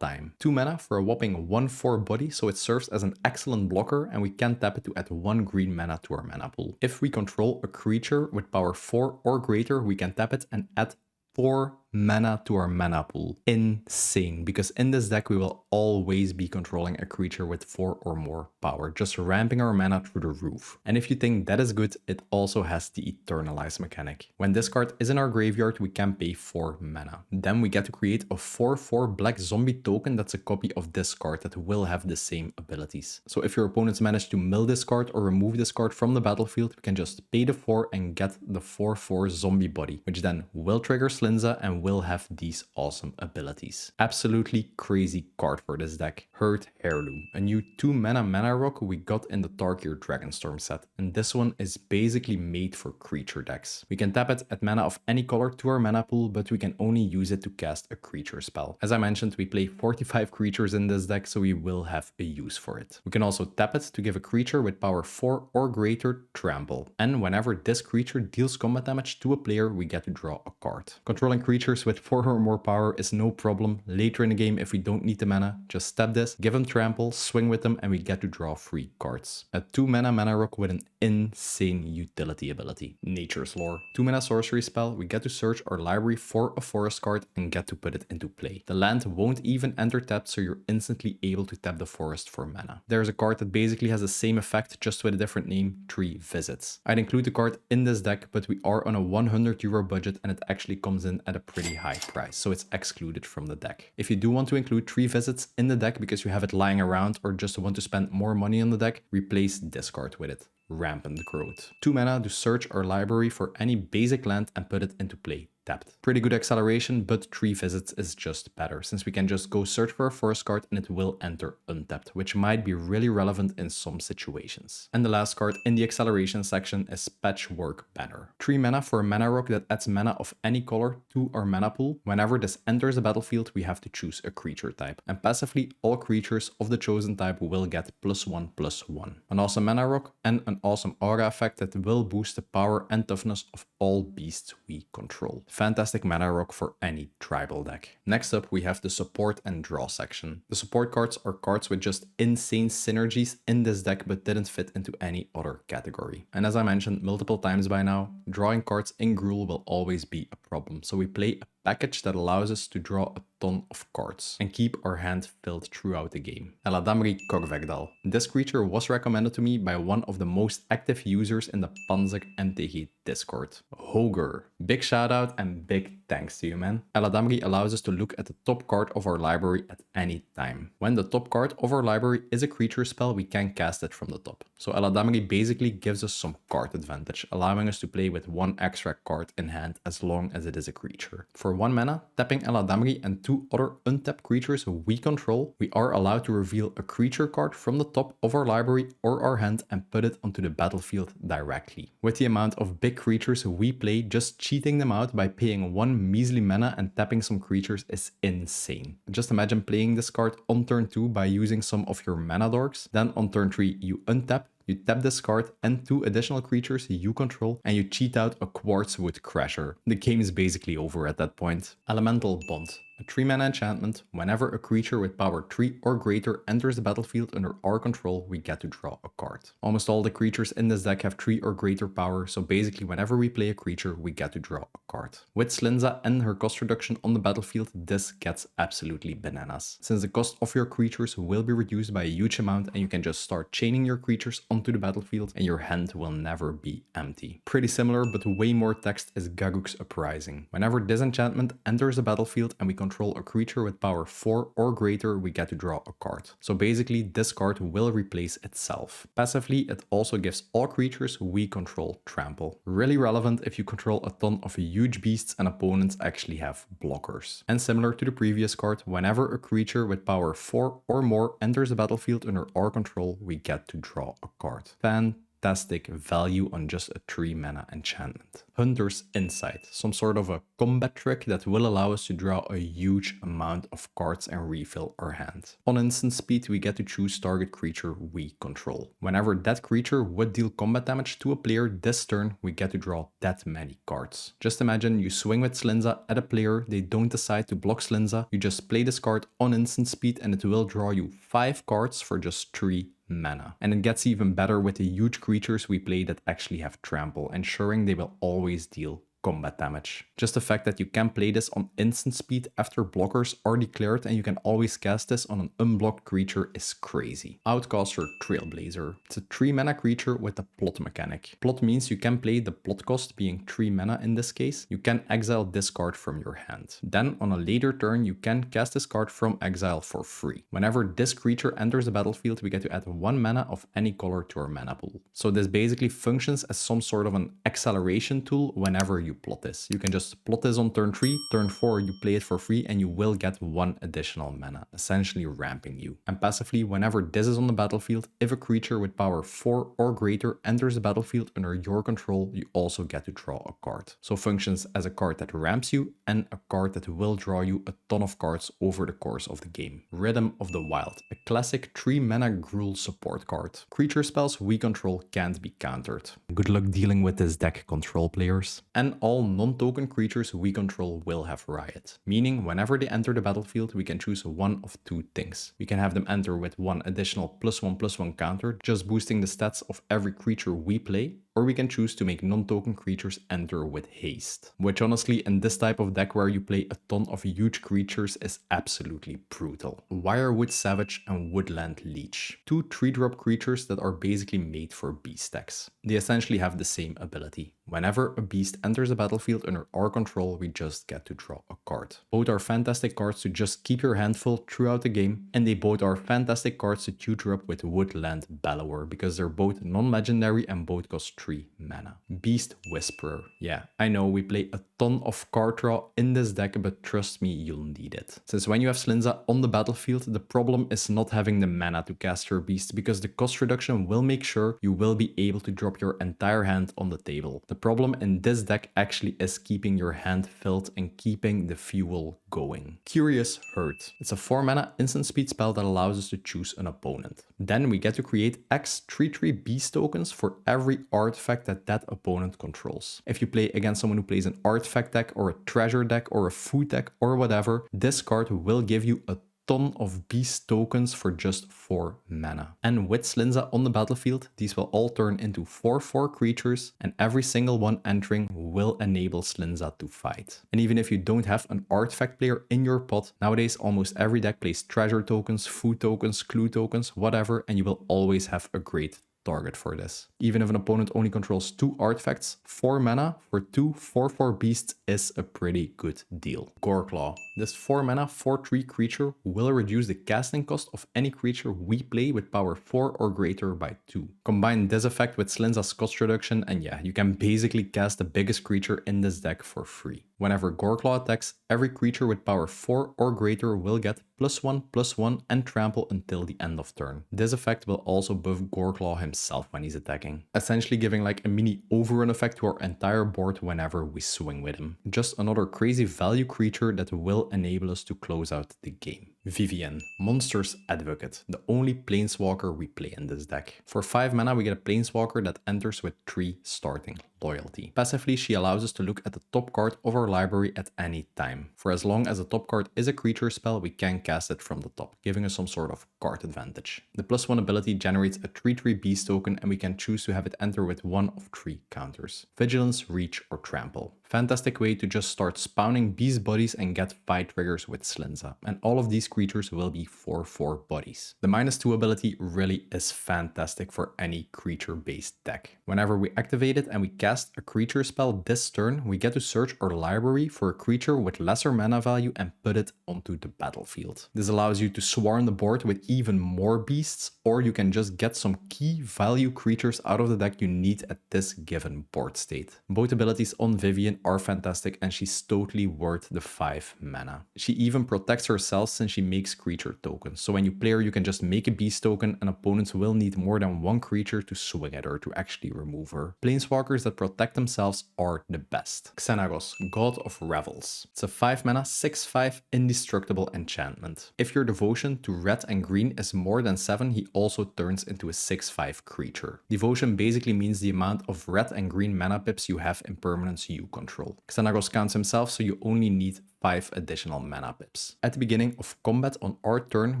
time. 2 mana for a whopping 1/4 body, so it serves as an excellent blocker and we can tap it to add 1 green mana to our mana pool. If we control a creature with power 4 or greater, we can tap it and add 4 mana to our mana pool. Insane, because in this deck we will always be controlling a creature with 4 or more power, just ramping our mana through the roof. And if you think that is good, it also has the Eternalize mechanic. When this card is in our graveyard, we can pay 4 mana. Then we get to create a 4/4 black zombie token that's a copy of this card that will have the same abilities. So if your opponents manage to mill this card or remove this card from the battlefield, we can just pay the 4 and get the 4/4 zombie body, which then will trigger Slinza and will have these awesome abilities. Absolutely crazy card for this deck. Herd Heirloom, a new 2 mana rock we got in the Tarkir Dragonstorm set, and this one is basically made for creature decks. We can tap it at mana of any color to our mana pool, but we can only use it to cast a creature spell. As I mentioned, we play 45 creatures in this deck, so we will have a use for it. We can also tap it to give a creature with power 4 or greater trample, and whenever this creature deals combat damage to a player, we get to draw a card. Controlling creatures with 4 or more power is no problem. Later in the game, if we don't need the mana, just tap this, give them trample, swing with them, and we get to draw 3 cards. A 2 mana rock with an insane utility ability. Nature's Lore. 2 mana sorcery spell, we get to search our library for a forest card and get to put it into play. The land won't even enter tapped, so you're instantly able to tap the forest for mana. There's a card that basically has the same effect, just with a different name, 3 Visits. I'd include the card in this deck, but we are on a €100 budget and it actually comes in at a pretty high price, so it's excluded from the deck. If you do want to include 3 Visits in the deck because you have it lying around or just want to spend more money on the deck, replace this card with it. Rampant Growth. 2 mana to search our library for any basic land and put it into play. Tapped. Pretty good acceleration, but 3 Visits is just better, since we can just go search for a forest card and it will enter untapped, which might be really relevant in some situations. And the last card in the acceleration section is Patchwork Banner. 3 mana for a mana rock that adds mana of any color to our mana pool. Whenever this enters the battlefield, we have to choose a creature type, and passively all creatures of the chosen type will get +1/+1. An awesome mana rock and an awesome aura effect that will boost the power and toughness of all beasts we control. Fantastic mana rock for any tribal deck. Next up, we have the support and draw section. The support cards are cards with just insane synergies in this deck but didn't fit into any other category. And as I mentioned multiple times by now, drawing cards in Gruul will always be a problem, so we play a package that allows us to draw a ton of cards and keep our hand filled throughout the game. Eladamri Korvegdal. This creature was recommended to me by one of the most active users in the Panzer MTG Discord. Hoger. Big shout out and big thanks to you, man. Eladamri allows us to look at the top card of our library at any time. When the top card of our library is a creature spell, we can cast it from the top. So Eladamri basically gives us some card advantage, allowing us to play with 1 extra card in hand as long as it is a creature. For 1 mana, tapping Eladamri and 2 2 other untapped creatures we control, we are allowed to reveal a creature card from the top of our library or our hand and put it onto the battlefield directly. With the amount of big creatures we play, just cheating them out by paying 1 measly mana and tapping some creatures is insane. Just imagine playing this card on turn 2 by using some of your mana dorks, then on turn 3 you untap, you tap this card and 2 additional creatures you control, and you cheat out a Quartzwood Crasher. The game is basically over at that point. Elemental Bond. A 3 mana enchantment. Whenever a creature with power 3 or greater enters the battlefield under our control, we get to draw a card. Almost all the creatures in this deck have 3 or greater power, so basically whenever we play a creature, we get to draw a card. With Slinza and her cost reduction on the battlefield, this gets absolutely bananas, since the cost of your creatures will be reduced by a huge amount and you can just start chaining your creatures onto the battlefield and your hand will never be empty. Pretty similar, but way more text is Garruk's Uprising. Whenever this enchantment enters the battlefield and we control a creature with power 4 or greater, we get to draw a card. So basically this card will replace itself. Passively, it also gives all creatures we control trample. Really relevant if you control a ton of huge beasts and opponents actually have blockers. And similar to the previous card, whenever a creature with power 4 or more enters the battlefield under our control, we get to draw a card. Fantastic value on just a 3 mana enchantment. Hunter's Insight, some sort of a combat trick that will allow us to draw a huge amount of cards and refill our hand. On instant speed, we get to choose target creature we control. Whenever that creature would deal combat damage to a player this turn, we get to draw that many cards. Just imagine you swing with Slinza at a player, they don't decide to block Slinza, you just play this card on instant speed and it will draw you 5 cards for just 3 mana. And it gets even better with the huge creatures we play that actually have trample, ensuring they will always deal combat damage. Just the fact that you can play this on instant speed after blockers are declared and you can always cast this on an unblocked creature is crazy. Outcaster Trailblazer. It's a 3 mana creature with a plot mechanic. Plot means you can play the plot cost being 3 mana in this case. You can exile this card from your hand. Then on a later turn you can cast this card from exile for free. Whenever this creature enters the battlefield, we get to add 1 mana of any color to our mana pool. So this basically functions as some sort of an acceleration tool whenever you plot this. You can just plot this on turn 3, turn 4 you play it for free and you will get 1 additional mana, essentially ramping you. And passively, whenever this is on the battlefield, if a creature with power 4 or greater enters the battlefield under your control, you also get to draw a card. So functions as a card that ramps you and a card that will draw you a ton of cards over the course of the game. Rhythm of the Wild, a classic 3 mana Gruul support card. Creature spells we control can't be countered. Good luck dealing with this deck, control players. And all non-token creatures we control will have Riot, meaning whenever they enter the battlefield we can choose one of 2 things. We can have them enter with 1 additional +1/+1 counter, just boosting the stats of every creature we play, or we can choose to make non-token creatures enter with haste, which honestly in this type of deck where you play a ton of huge creatures is absolutely brutal. Wirewood Savage and Woodland Leech, 2 3-drop creatures that are basically made for beast decks. They essentially have the same ability. Whenever a beast enters the battlefield under our control, we just get to draw a card. Both are fantastic cards to just keep your hand full throughout the game, and they both are fantastic cards to tutor up with Woodland Bellower, because they're both non-legendary and both cost 3 mana. Beast Whisperer. Yeah, I know we play a ton of card draw in this deck, but trust me, you'll need it. Since when you have Slinza on the battlefield, the problem is not having the mana to cast your beast, because the cost reduction will make sure you will be able to drop your entire hand on the table. The problem in this deck actually is keeping your hand filled and keeping the fuel going. Curious Hurt. It's a 4 mana instant speed spell that allows us to choose an opponent. Then we get to create X 3/3 beast tokens for every artifact that opponent controls. If you play against someone who plays an artifact deck or a treasure deck or a food deck or whatever, this card will give you a ton of beast tokens for just 4 mana. And with Slinza on the battlefield, these will all turn into 4/4 creatures, and every single one entering will enable Slinza to fight. And even if you don't have an artifact player in your pot, nowadays almost every deck plays treasure tokens, food tokens, clue tokens, whatever, and you will always have a great target for this. Even if an opponent only controls 2 artifacts, 4 mana for 2 4/4 beasts is a pretty good deal. Goreclaw. This 4 mana 4/3 creature will reduce the casting cost of any creature we play with power 4 or greater by 2. Combine this effect with Slinza's cost reduction and yeah, you can basically cast the biggest creature in this deck for free. Whenever Goreclaw attacks, every creature with power 4 or greater will get +1/+1 and trample until the end of turn. This effect will also buff Goreclaw himself when he's attacking, essentially giving like a mini overrun effect to our entire board whenever we swing with him. Just another crazy value creature that will enable us to close out the game. Vivien, Monster's Advocate, the only planeswalker we play in this deck. For 5 mana we get a planeswalker that enters with 3 starting loyalty. Passively she allows us to look at the top card of our library at any time. For as long as the top card is a creature spell, we can cast it from the top, giving us some sort of card advantage. The +1 ability generates a 3/3 beast token and we can choose to have it enter with one of 3 counters: Vigilance, Reach or Trample. Fantastic way to just start spawning beast bodies and get fight triggers with Slinza. And all of these creatures will be 4/4 bodies. The -2 ability really is fantastic for any creature based deck. Whenever we activate it and we cast a creature spell this turn, we get to search our library for a creature with lesser mana value and put it onto the battlefield. This allows you to swarm the board with even more beasts, or you can just get some key value creatures out of the deck you need at this given board state. Both abilities on Vivien are fantastic and she's totally worth the 5 mana. She even protects herself since she makes creature tokens, so when you play her you can just make a beast token and opponents will need more than one creature to swing at her to actually remove her. Planeswalkers that protect themselves are the best. Xenagos, God of Revels. It's a 5 mana 6/5 indestructible enchantment. If your devotion to red and green is more than 7, he also turns into a 6/5 creature. Devotion basically means the amount of red and green mana pips you have in permanents you control. Xenagos counts himself, so you only need 5 additional mana pips. At the beginning of combat on our turn,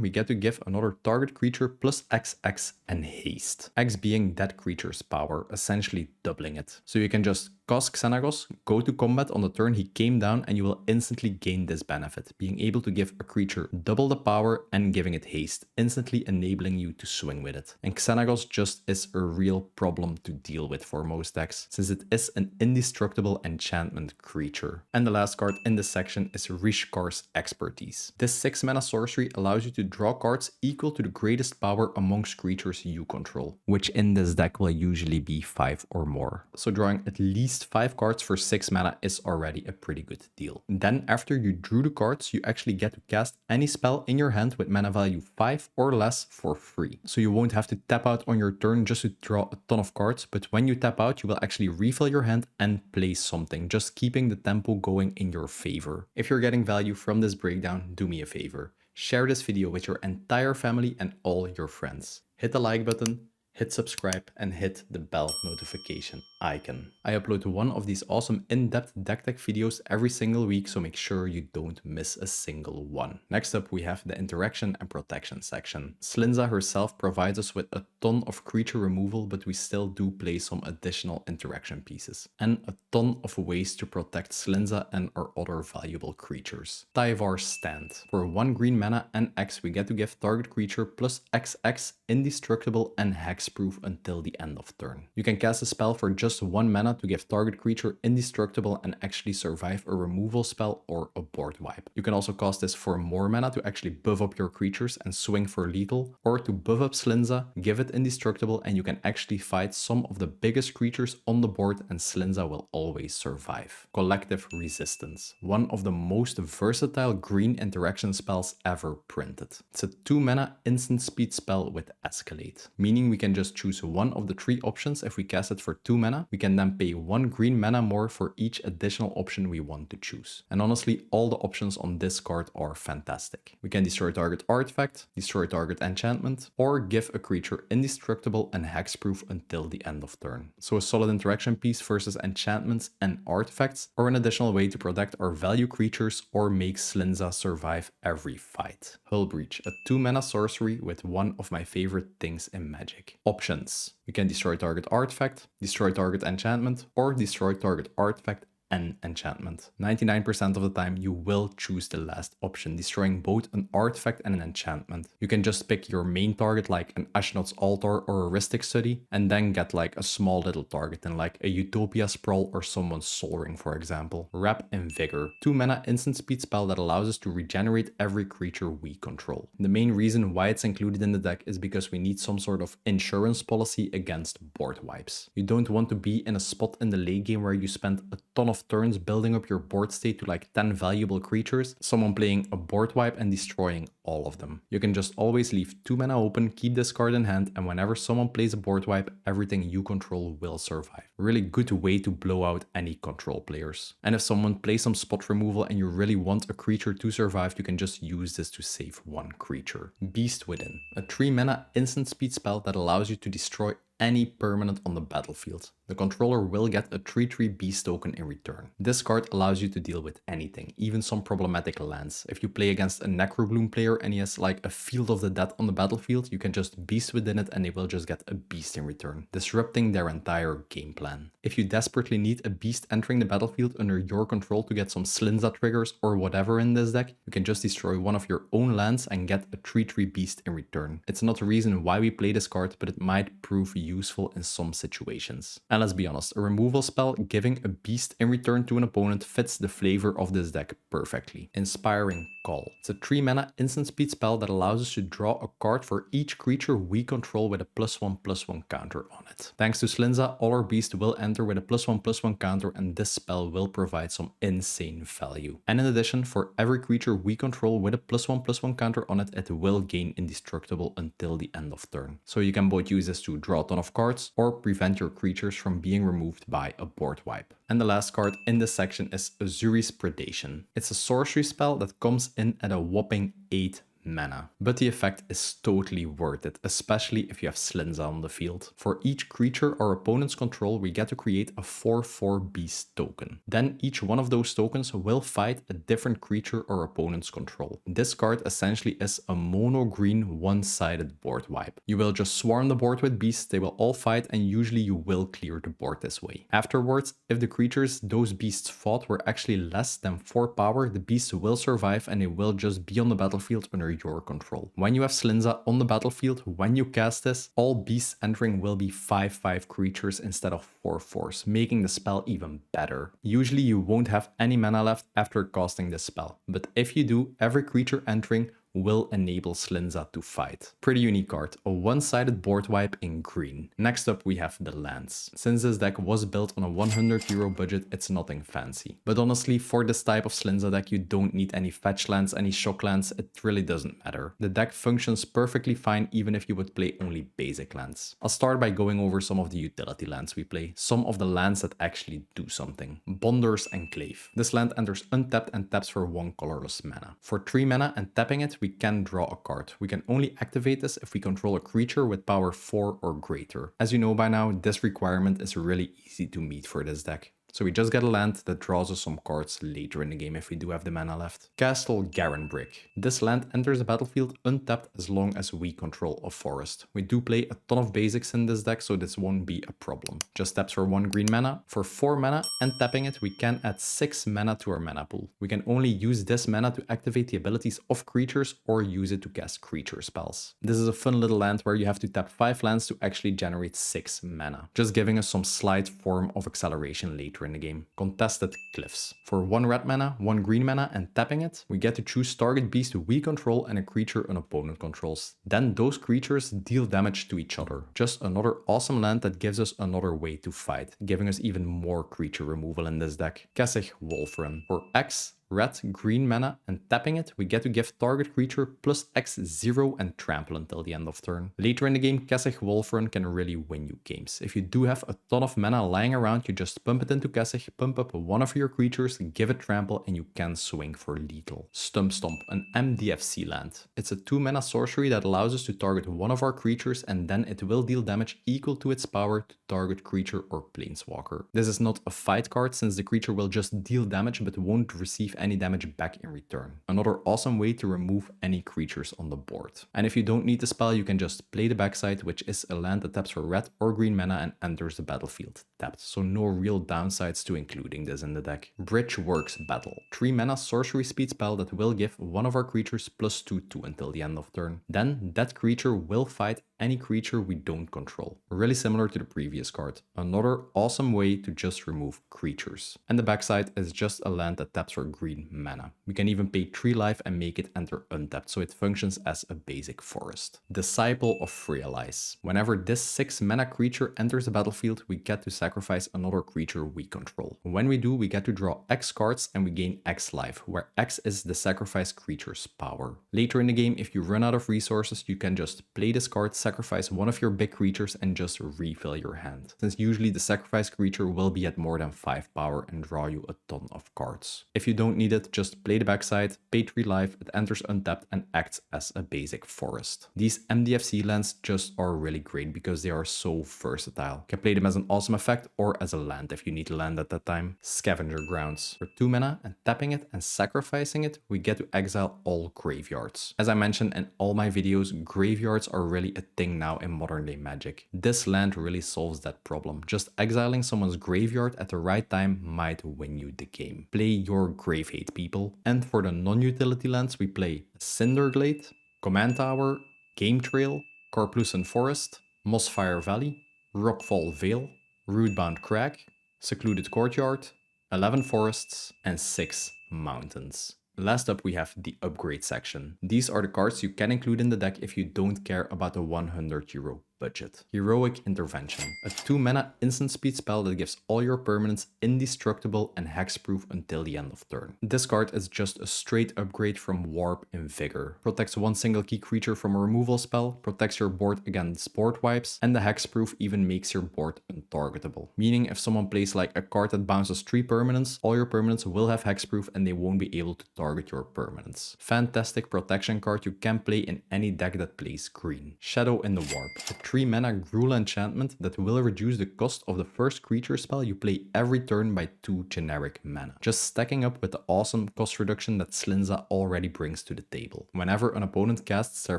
we get to give another target creature +XX and haste. X being that creature's power, essentially doubling it. So you can just cast Xenagos, go to combat on the turn he came down, and you will instantly gain this benefit, being able to give a creature double the power and giving it haste, instantly enabling you to swing with it. And Xenagos just is a real problem to deal with for most decks, since it is an indestructible enchantment creature. And the last card in this section is Rishkar's Expertise. This 6 mana sorcery allows you to draw cards equal to the greatest power amongst creatures you control, which in this deck will usually be 5 or more. So drawing at least 5 cards for 6 mana is already a pretty good deal. Then after you drew the cards, you actually get to cast any spell in your hand with mana value 5 or less for free. So you won't have to tap out on your turn just to draw a ton of cards, but when you tap out, you will actually refill your hand and play something, just keeping the tempo going in your favor. If you're getting value from this breakdown, do me a favor. Share this video with your entire family and all your friends. Hit the like button, hit subscribe, and hit the bell notification icon. I upload one of these awesome in-depth deck tech videos every single week, so make sure you don't miss a single one. Next up, we have the interaction and protection section. Slinza herself provides us with a ton of creature removal, but we still do play some additional interaction pieces, and a ton of ways to protect Slinza and our other valuable creatures. Tyvar's Stand. For 1 green mana and X, we get to give target creature +XX, indestructible and hexproof until the end of turn. You can cast a spell for just 1 mana to give target creature indestructible and actually survive a removal spell or a board wipe. You can also cast this for more mana to actually buff up your creatures and swing for lethal, or to buff up Slinza, give it indestructible, and you can actually fight some of the biggest creatures on the board and Slinza will always survive. Collective Resistance. One of the most versatile green interaction spells ever printed. It's a 2 mana instant speed spell with Escalate, meaning we can just choose one of the 3 options. If we cast it for 2 mana, we can then pay 1 green mana more for each additional option we want to choose. And honestly, all the options on this card are fantastic. We can destroy target artifact, destroy target enchantment, or give a creature indestructible and hexproof until the end of turn. So a solid interaction piece versus enchantments and artifacts, or an additional way to protect our value creatures or make Slinza survive every fight. Hull Breach, a 2 mana sorcery with one of my favorite things in Magic. Options. We can destroy target artifact, destroy target enchantment, or destroy target artifact and enchantment. 99% of the time you will choose the last option, destroying both an artifact and an enchantment. You can just pick your main target like an Ashnod's Altar or a Rhystic Study, and then get like a small little target in like a Utopia Sprawl or someone's Soul Ring, for example. Wrap and Vigor. 2 mana instant speed spell that allows us to regenerate every creature we control. The main reason why it's included in the deck is because we need some sort of insurance policy against board wipes. You don't want to be in a spot in the late game where you spend a ton of of turns building up your board state to like 10 valuable creatures, someone playing a board wipe and destroying all of them. You can just always leave 2 mana open, keep this card in hand, and whenever someone plays a board wipe, everything you control will survive. Really good way to blow out any control players. And if someone plays some spot removal and you really want a creature to survive, you can just use this to save one creature. Beast Within, a 3 mana instant speed spell that allows you to destroy any permanent on the battlefield. The controller will get a 3/3 beast token in return. This card allows you to deal with anything, even some problematic lands. If you play against a Necrobloom player and he has like a Field of the Dead on the battlefield, you can just Beast Within it and they will just get a beast in return, disrupting their entire game plan. If you desperately need a beast entering the battlefield under your control to get some Slinza triggers or whatever in this deck, you can just destroy one of your own lands and get a 3/3 beast in return. It's not the reason why we play this card, but it might prove useful in some situations. And let's be honest, a removal spell giving a beast in return to an opponent fits the flavor of this deck perfectly. Inspiring Call. It's a 3 mana instant speed spell that allows us to draw a card for each creature we control with a +1/+1 counter on it. Thanks to Slinza, all our beasts will enter with a +1/+1 counter, and this spell will provide some insane value. And in addition, for every creature we control with a +1/+1 counter on it, it will gain indestructible until the end of turn. So you can both use this to draw a ton of cards or prevent your creatures from being removed by a board wipe. And the last card in this section is Azuri's Predation. It's a sorcery spell that comes in at a whopping 8 mana, but the effect is totally worth it, especially if you have Slinza on the field. For each creature our opponents control, we get to create a 4/4 beast token. Then each one of those tokens will fight a different creature our opponents control. This card essentially is a mono green one-sided board wipe. You will just swarm the board with beasts, they will all fight, and usually you will clear the board this way. Afterwards, if the creatures those beasts fought were actually less than 4 power, the beasts will survive and they will just be on the battlefield under your control. When you have Slinza on the battlefield, when you cast this, all beasts entering will be 5/5 creatures instead of 4/4s, making the spell even better. Usually you won't have any mana left after casting this spell, but if you do, every creature entering will enable Slinza to fight. Pretty unique card, a one-sided board wipe in green. Next up we have the lands. Since this deck was built on a 100 euro budget, it's nothing fancy. But honestly, for this type of Slinza deck, you don't need any fetch lands, any shock lands, it really doesn't matter. The deck functions perfectly fine even if you would play only basic lands. I'll start by going over some of the utility lands we play, some of the lands that actually do something. Bonder's Enclave. This land enters untapped and taps for 1 colorless mana. For 3 mana and tapping it, we can draw a card. We can only activate this if we control a creature with power 4 or greater. As you know by now, this requirement is really easy to meet for this deck. So we just get a land that draws us some cards later in the game if we do have the mana left. Castle Garenbrick. This land enters the battlefield untapped as long as we control a forest. We do play a ton of basics in this deck, so this won't be a problem. Just taps for 1 green mana. For 4 mana and tapping it, we can add 6 mana to our mana pool. We can only use this mana to activate the abilities of creatures or use it to cast creature spells. This is a fun little land where you have to tap 5 lands to actually generate 6 mana, just giving us some slight form of acceleration later in the game. Contested Cliffs. For 1 red mana, 1 green mana, and tapping it, we get to choose target beast we control and a creature an opponent controls. Then those creatures deal damage to each other. Just another awesome land that gives us another way to fight, giving us even more creature removal in this deck. Kessig Wolfrun. For X, red, green mana, and tapping it, we get to give target creature +X0 and trample until the end of turn. Later in the game, Kessig Wolfrun can really win you games. If you do have a ton of mana lying around, you just pump it into Kessig, pump up one of your creatures, give it trample, and you can swing for lethal. Stump Stomp, an MDFC land. It's a 2 mana sorcery that allows us to target one of our creatures, and then it will deal damage equal to its power to target creature or planeswalker. This is not a fight card since the creature will just deal damage but won't receive any damage back in return. Another awesome way to remove any creatures on the board. And if you don't need the spell, you can just play the backside, which is a land that taps for red or green mana and enters the battlefield tapped. So no real downsides to including this in the deck. Bridgeworks Battle. 3 mana sorcery speed spell that will give one of our creatures +2/2 until the end of turn. Then that creature will fight any creature we don't control. Really similar to the previous card. Another awesome way to just remove creatures. And the backside is just a land that taps for green green mana. We can even pay 3 life and make it enter untapped, so it functions as a basic forest. Disciple of Realize. Whenever this 6 mana creature enters the battlefield, we get to sacrifice another creature we control. When we do, we get to draw X cards and we gain X life, where X is the sacrifice creature's power. Later in the game, if you run out of resources, you can just play this card, sacrifice one of your big creatures and just refill your hand, since usually the sacrifice creature will be at more than 5 power and draw you a ton of cards. If you don't need it, just play the backside, pay 3 life, it enters untapped and acts as a basic forest. These MDFC lands just are really great because they are so versatile. You can play them as an awesome effect or as a land if you need to land at that time. Scavenger Grounds. For 2 mana and tapping it and sacrificing it, we get to exile all graveyards. As I mentioned in all my videos, graveyards are really a thing now in modern day Magic. This land really solves that problem. Just exiling someone's graveyard at the right time might win you the game. Play your Grave Hate, people. And for the non-utility lands, we play Cinderglade, Command Tower, Game Trail, Carplucent Forest, Mossfire Valley, Rockfall Vale, Rootbound Crag, Secluded Courtyard, 11 forests, and 6 mountains. Last up, we have the upgrade section. These are the cards you can include in the deck if you don't care about the €100 budget. Heroic Intervention, a 2 mana instant speed spell that gives all your permanents indestructible and hexproof until the end of turn. This card is just a straight upgrade from Warp and Vigor. Protects one single key creature from a removal spell, protects your board against board wipes, and the hexproof even makes your board untargetable. Meaning if someone plays like a card that bounces 3 permanents, all your permanents will have hexproof and they won't be able to target your permanents. Fantastic protection card you can play in any deck that plays green. Shadow in the Warp, a 3 mana Gruul enchantment that will reduce the cost of the first creature spell you play every turn by 2 generic mana, just stacking up with the awesome cost reduction that Slinza already brings to the table. Whenever an opponent casts their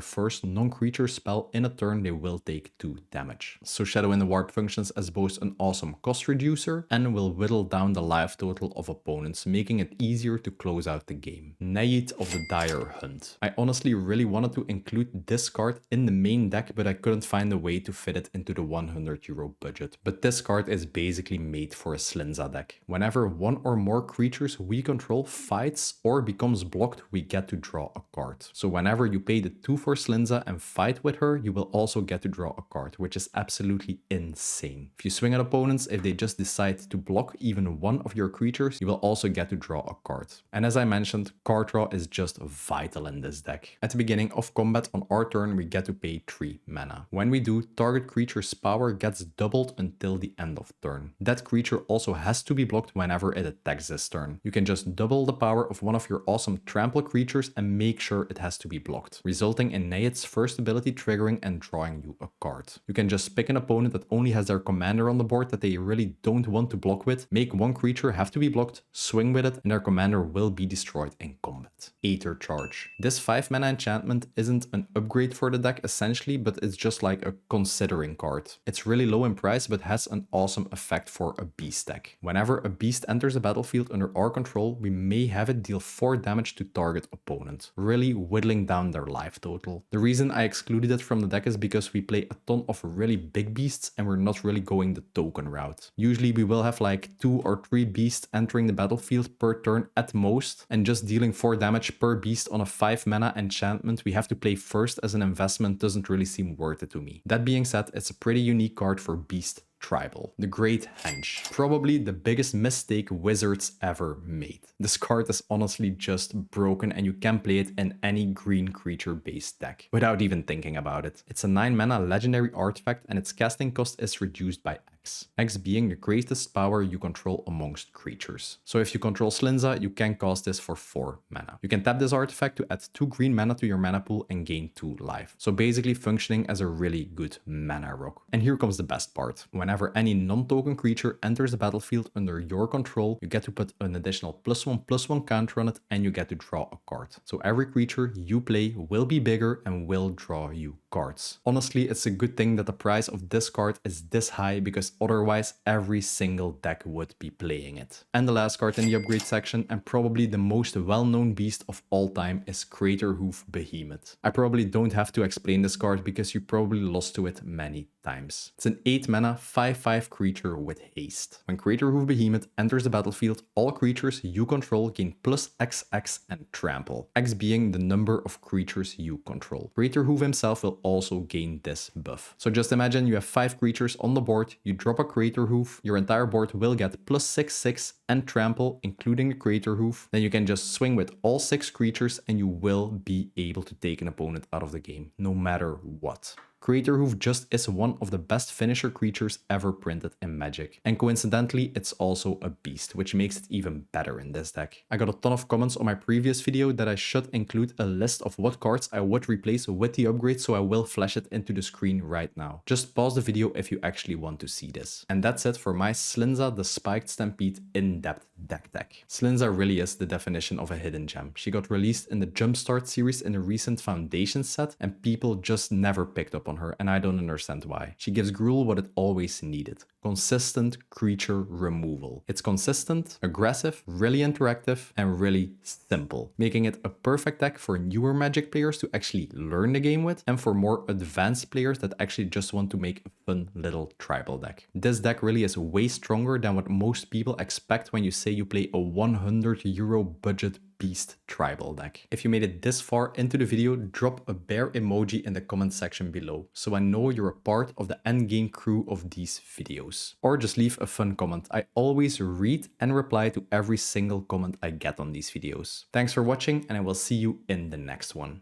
first non-creature spell in a turn, they will take 2 damage. So Shadow in the Warp functions as both an awesome cost reducer and will whittle down the life total of opponents, making it easier to close out the game. Nayit of the Dire Hunt. I honestly really wanted to include this card in the main deck, but I couldn't find a way to fit it into the €100 budget. But this card is basically made for a Slinza deck. Whenever one or more creatures we control fights or becomes blocked, we get to draw a card. So whenever you pay the 2 for Slinza and fight with her, you will also get to draw a card, which is absolutely insane. If you swing at opponents, if they just decide to block even one of your creatures, you will also get to draw a card. And as I mentioned, card draw is just vital in this deck. At the beginning of combat on our turn, we get to pay 3 mana. When we do, target creature's power gets doubled until the end of turn. That creature also has to be blocked whenever it attacks this turn. You can just double the power of one of your awesome trample creatures and make sure it has to be blocked, resulting in Nayit's first ability triggering and drawing you a card. You can just pick an opponent that only has their commander on the board that they really don't want to block with, make one creature have to be blocked, swing with it, and their commander will be destroyed in combat. Aether Charge. This 5 mana enchantment isn't an upgrade for the deck essentially, but it's just like a considering card. It's really low in price but has an awesome effect for a beast deck. Whenever a beast enters a battlefield under our control, we may have it deal 4 damage to target opponent, really whittling down their life total. The reason I excluded it from the deck is because we play a ton of really big beasts and we're not really going the token route. Usually we will have like 2 or 3 beasts entering the battlefield per turn at most, and just dealing 4 damage per beast on a 5 mana enchantment we have to play first as an investment doesn't really seem worth it to me. That being said, it's a pretty unique card for beast tribal. The Great Henge. Probably the biggest mistake Wizards ever made. This card is honestly just broken and you can play it in any green creature based deck without even thinking about it. It's a 9 mana legendary artifact and its casting cost is reduced by X. X being the greatest power you control amongst creatures. So if you control Slinza, you can cast this for 4 mana. You can tap this artifact to add 2 green mana to your mana pool and gain 2 life. So basically functioning as a really good mana rock. And here comes the best part. Whenever any non-token creature enters the battlefield under your control, you get to put an additional +1/+1 counter on it and you get to draw a card. So every creature you play will be bigger and will draw you cards. Honestly, it's a good thing that the price of this card is this high because otherwise every single deck would be playing it. And the last card in the upgrade section, and probably the most well-known beast of all time, is Craterhoof Behemoth. I probably don't have to explain this card because you probably lost to it many times. It's an 8 mana 5/5 creature with haste. When Craterhoof Behemoth enters the battlefield, all creatures you control gain plus XX and trample, X being the number of creatures you control. Craterhoof himself will also gain this buff. So just imagine you have 5 creatures on the board, you drop a Craterhoof, your entire board will get plus 6/6 and trample, including the Craterhoof. Then you can just swing with all 6 creatures and you will be able to take an opponent out of the game, no matter what. Craterhoof just is one of the best finisher creatures ever printed in Magic. And coincidentally, it's also a beast, which makes it even better in this deck. I got a ton of comments on my previous video that I should include a list of what cards I would replace with the upgrade, so I will flash it into the screen right now. Just pause the video if you actually want to see this. And that's it for my Slinza the Spiked Stampede in-depth deck. Slinza really is the definition of a hidden gem. She got released in the Jumpstart series in a recent Foundation set, and people just never picked up on her, and I don't understand why. She gives Gruul what it always needed: consistent creature removal. It's consistent, aggressive, really interactive, and really simple, making it a perfect deck for newer Magic players to actually learn the game with, and for more advanced players that actually just want to make a fun little tribal deck. This deck really is way stronger than what most people expect when you say you play a €100 budget beast tribal deck. If you made it this far into the video, drop a bear emoji in the comment section below, so I know you're a part of the endgame crew of these videos. Or just leave a fun comment. I always read and reply to every single comment I get on these videos. Thanks for watching, and I will see you in the next one.